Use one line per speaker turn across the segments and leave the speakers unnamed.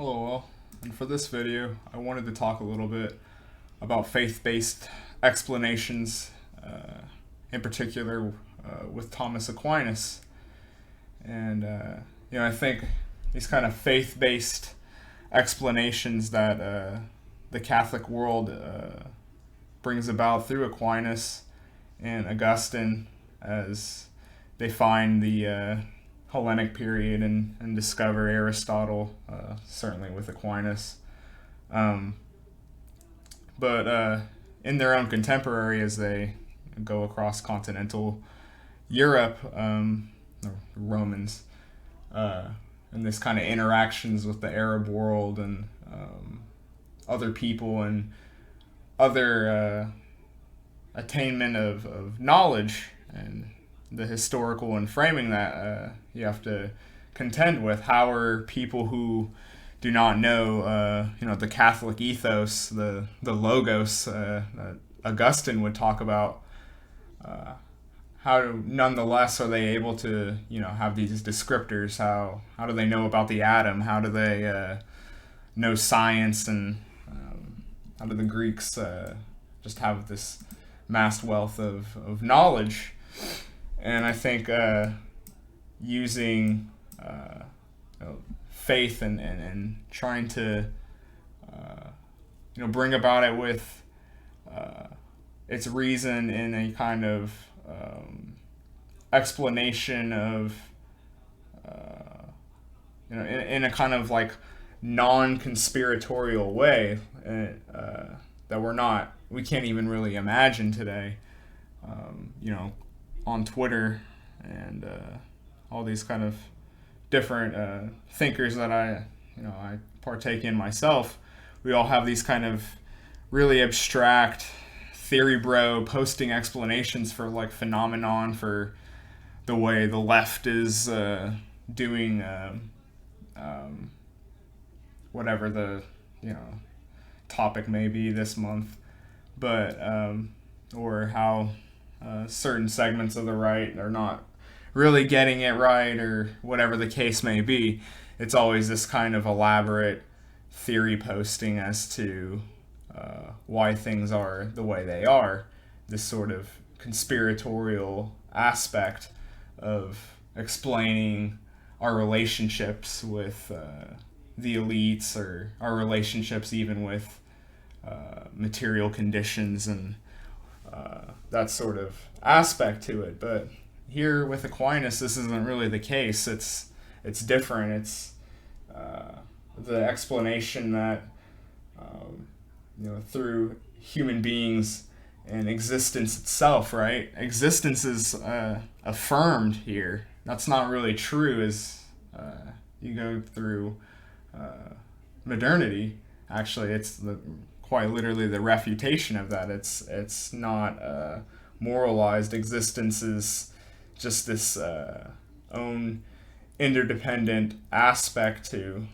Hello all, and for this video I wanted to talk a little bit about faith-based explanations, in particular with Thomas Aquinas. And I think these kind of faith-based explanations that the Catholic world brings about through Aquinas and Augustine, as they find the Hellenic period and discover Aristotle, certainly with Aquinas. But in their own contemporary, as they go across continental Europe, the Romans, and this kind of interactions with the Arab world and other people and other attainment of knowledge and the historical and framing that you have to contend with. How are people who do not know, the Catholic ethos, the logos that Augustine would talk about, how nonetheless are they able to, have these descriptors? How do they know about the atom? How do they know science? And how do the Greeks just have this vast wealth of knowledge? And I think using faith and trying to bring about it with its reason in a kind of explanation of in a kind of like non-conspiratorial way that we can't even really imagine today. On Twitter and all these kind of different thinkers that I partake in myself, we all have these kind of really abstract theory bro posting explanations for like phenomenon, for the way the left is doing whatever the topic may be this month, but or how certain segments of the right are not really getting it right, or whatever the case may be. It's always this kind of elaborate theory posting as to why things are the way they are, this sort of conspiratorial aspect of explaining our relationships with the elites, or our relationships even with material conditions and that sort of aspect to it. But here with Aquinas, this isn't really the case. It's different. It's the explanation that through human beings and existence itself, right? Existence is affirmed here. That's not really true as you go through modernity. Actually, it's quite literally the refutation of that. It's not moralized. Existence is just this own interdependent aspect to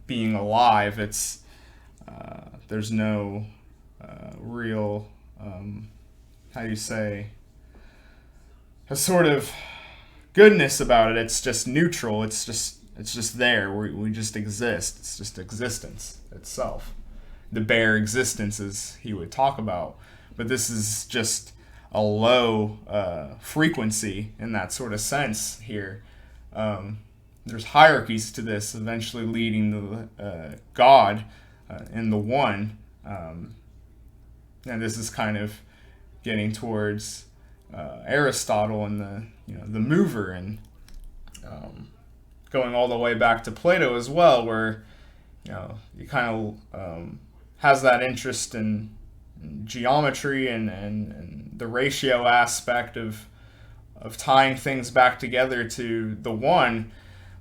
being alive. It's there's no real how do you say, a sort of goodness about it. It's just neutral. It's just there. We just exist. It's just existence itself. The bare existence, as he would talk about. But this is just a low frequency in that sort of sense here. There's hierarchies to this, eventually leading to God in the one. And this is kind of getting towards Aristotle and the mover, and going all the way back to Plato as well, where he kind of has that interest in geometry and the ratio aspect of tying things back together to the one.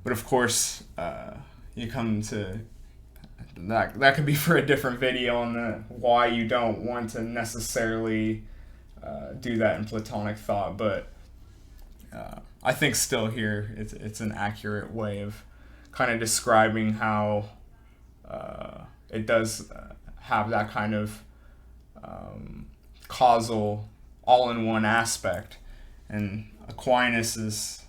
But of course, you come to that could be for a different video on the why you don't want to necessarily do that in Platonic thought. But I think still here it's an accurate way of kind of describing how it does have that kind of causal all-in-one aspect. And Aquinas is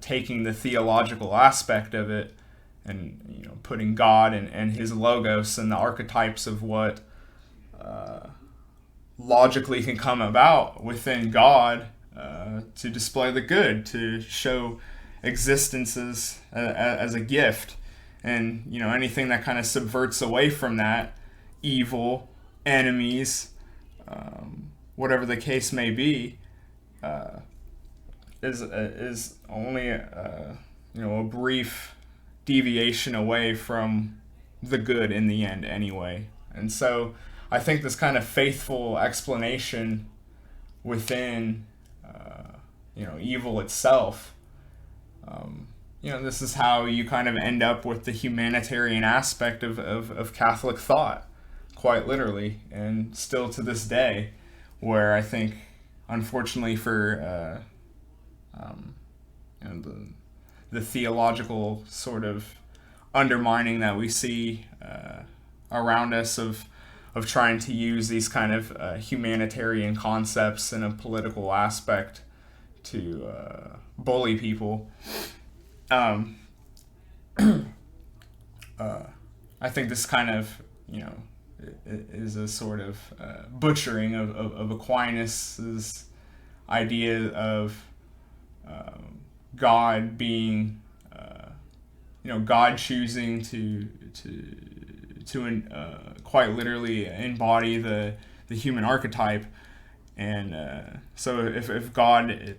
taking the theological aspect of it and putting God and his logos and the archetypes of what logically can come about within God to display the good, to show existence as a gift. And anything that kind of subverts away from that, evil, enemies, whatever the case may be, is only a brief deviation away from the good in the end anyway. And so I think this kind of faithful explanation within evil itself, this is how you kind of end up with the humanitarian aspect of Catholic thought, quite literally, and still to this day, where I think, unfortunately for the theological sort of undermining that we see around us of trying to use these kind of humanitarian concepts in a political aspect to bully people. I think this kind of is a sort of butchering of Aquinas' idea of God being God choosing to quite literally embody the human archetype. And so if God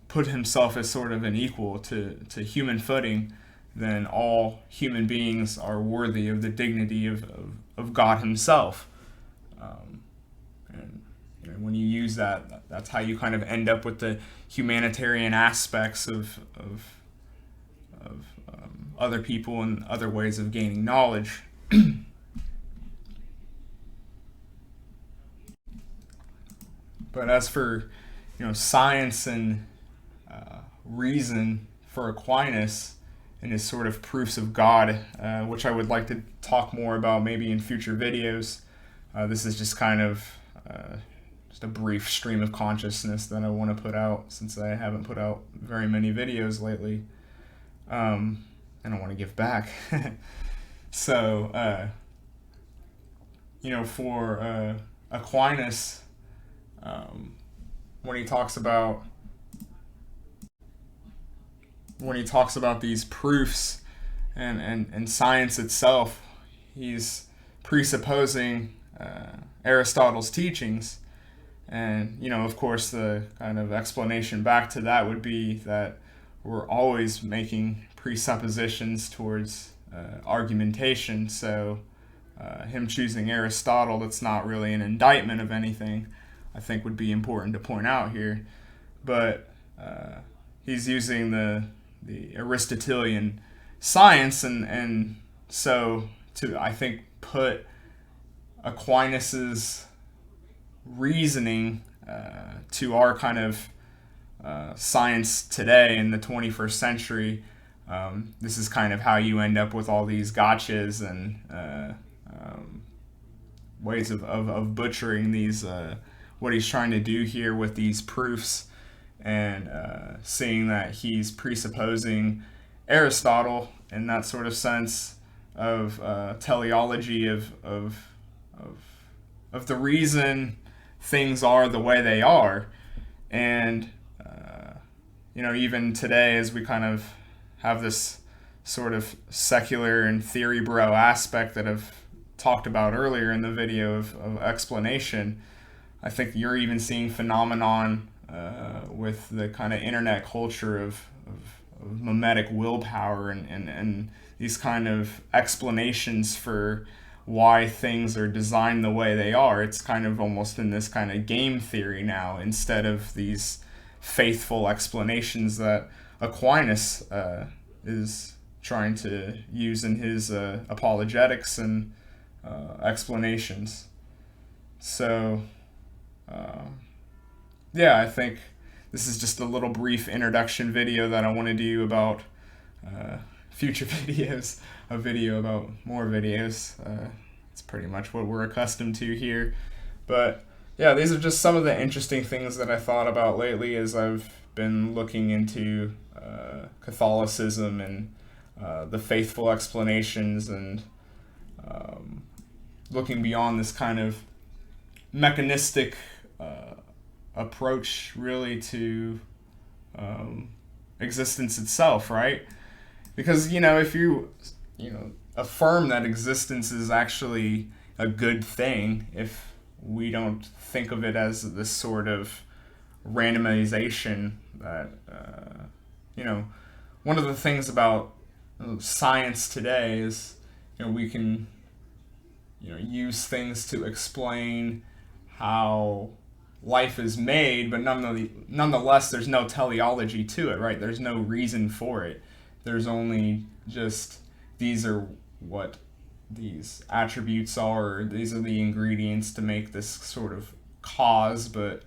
put himself as sort of an equal to human footing, then all human beings are worthy of the dignity of God himself. And when you use that, that's how you kind of end up with the humanitarian aspects of other people and other ways of gaining knowledge. But as for science and reason for Aquinas and his sort of proofs of God, which I would like to talk more about maybe in future videos, this is just kind of just a brief stream of consciousness that I want to put out, since I haven't put out very many videos lately, and I want to give back. So for Aquinas, when he talks about these proofs and science itself, he's presupposing Aristotle's teachings. And of course, the kind of explanation back to that would be that we're always making presuppositions towards argumentation. So him choosing Aristotle, that's not really an indictment of anything, I think would be important to point out here. But he's using the Aristotelian science, and so to, I think, put Aquinas's reasoning to our kind of science today in the 21st century. This is kind of how you end up with all these gotchas and ways of butchering these what he's trying to do here with these proofs, and seeing that he's presupposing Aristotle in that sort of sense of teleology of the reason things are the way they are. And even today, as we kind of have this sort of secular and theory bro aspect that I've talked about earlier in the video of explanation, I think you're even seeing phenomenon with the kind of internet culture of mimetic willpower and these kind of explanations for why things are designed the way they are. It's kind of almost in this kind of game theory now, instead of these faithful explanations that Aquinas is trying to use in his apologetics and explanations. So I think this is just a little brief introduction video that I want to do about future videos, a video about more videos. It's pretty much what we're accustomed to here. But yeah, these are just some of the interesting things that I thought about lately as I've been looking into Catholicism and the faithful explanations, and looking beyond this kind of mechanistic approach really to existence itself, right? Because, if you affirm that existence is actually a good thing, if we don't think of it as this sort of randomization that, one of the things about science today is, we can, use things to explain how life is made, but nonetheless, there's no teleology to it, right? There's no reason for it. There's only just, these are what these attributes are, these are the ingredients to make this sort of cause, but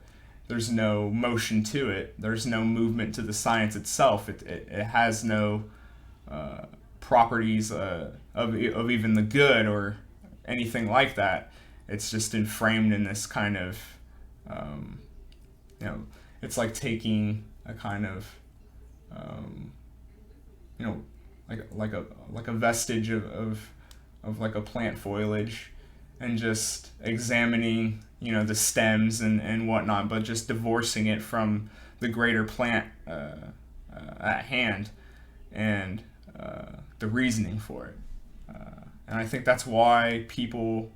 there's no motion to it. There's no movement to the science itself. It has no properties of even the good or anything like that. It's just framed in this kind of, it's like taking a kind of, like a vestige of like a plant foliage, and just examining, the stems and whatnot, but just divorcing it from the greater plant at hand, and the reasoning for it. And I think that's why people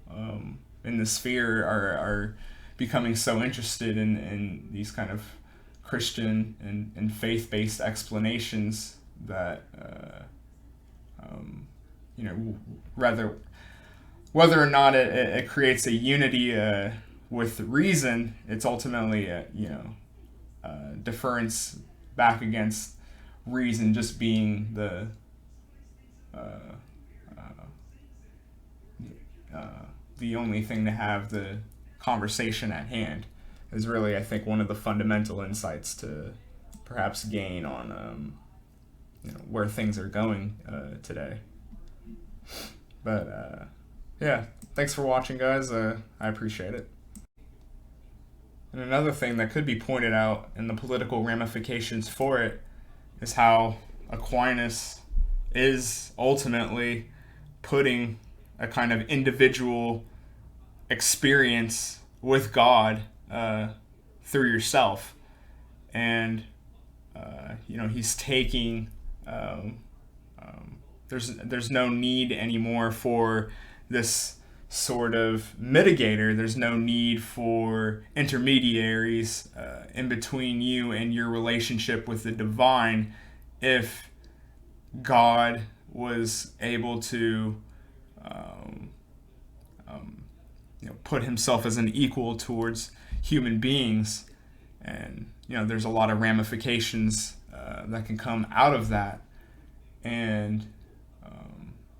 in the sphere are becoming so interested in these kind of Christian and faith-based explanations that, rather whether or not it creates a unity with reason, it's ultimately a deference back against reason just being the only thing to have the conversation at hand, is really, I think, one of the fundamental insights to perhaps gain on where things are going today. But yeah, thanks for watching, guys. I appreciate it. And another thing that could be pointed out in the political ramifications for it is how Aquinas is ultimately putting a kind of individual experience with God through yourself. And, he's taking, there's no need anymore for this sort of mitigator. There's no need for intermediaries in between you and your relationship with the divine. If God was able to put himself as an equal towards human beings, and there's a lot of ramifications that can come out of that, and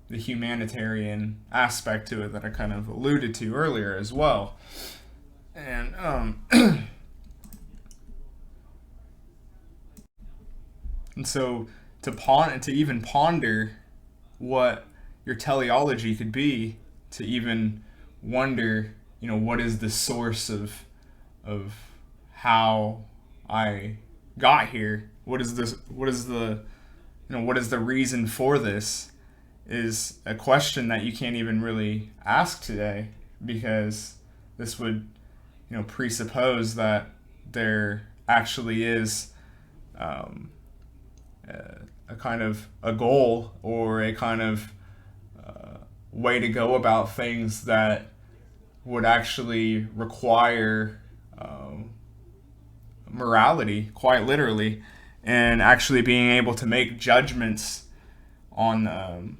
the humanitarian aspect to it that I kind of alluded to earlier as well. And and so to even ponder what your teleology could be, to even wonder, what is the source of how I got here? What is the reason for this? Is a question that you can't even really ask today, because this would, presuppose that there actually is a kind of a goal or a kind of way to go about things that would actually require morality, quite literally, and actually being able to make judgments on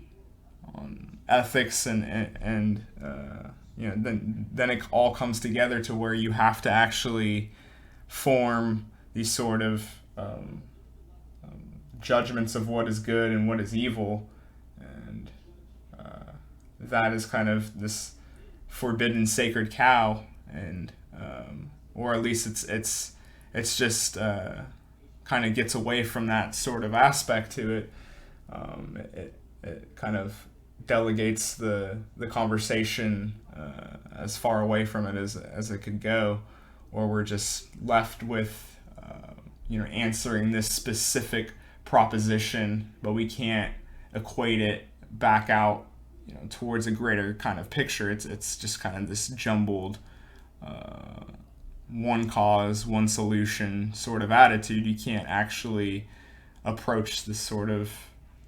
ethics, and then it all comes together to where you have to actually form these sort of judgments of what is good and what is evil, and that is kind of this forbidden sacred cow, and or at least it's just kind of gets away from that sort of aspect to it. It kind of delegates the conversation as far away from it as it could go, or we're just left with answering this specific proposition, but we can't equate it back out, towards a greater kind of picture. It's just kind of this jumbled, one cause, one solution sort of attitude. You can't actually approach this sort of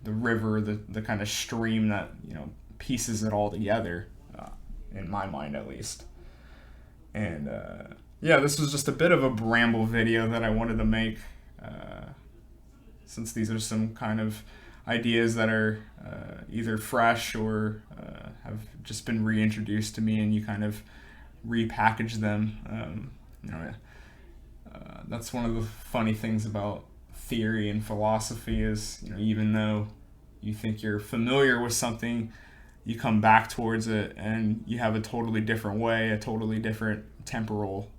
the river, the kind of stream that pieces it all together, in my mind at least. And yeah, this was just a bit of a bramble video that I wanted to make, since these are some kind of ideas that are either fresh or have just been reintroduced to me, and you kind of repackage them. That's one of the funny things about theory and philosophy is, even though you think you're familiar with something, you come back towards it and you have a totally different way, a totally different temporal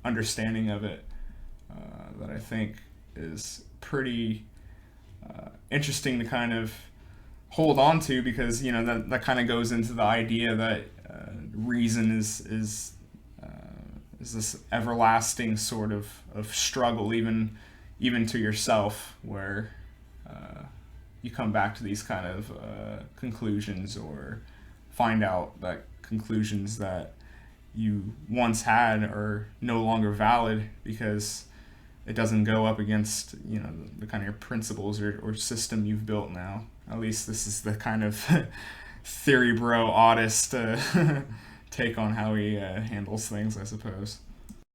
understanding of it, that I think is pretty interesting to kind of hold on to, because that kind of goes into the idea that reason is this everlasting sort of struggle, even to yourself, where you come back to these kind of conclusions, or find out that conclusions that you once had are no longer valid because it doesn't go up against the kind of principles or system you've built now. At least this is the kind of theory bro oddest take on how he handles things, I suppose.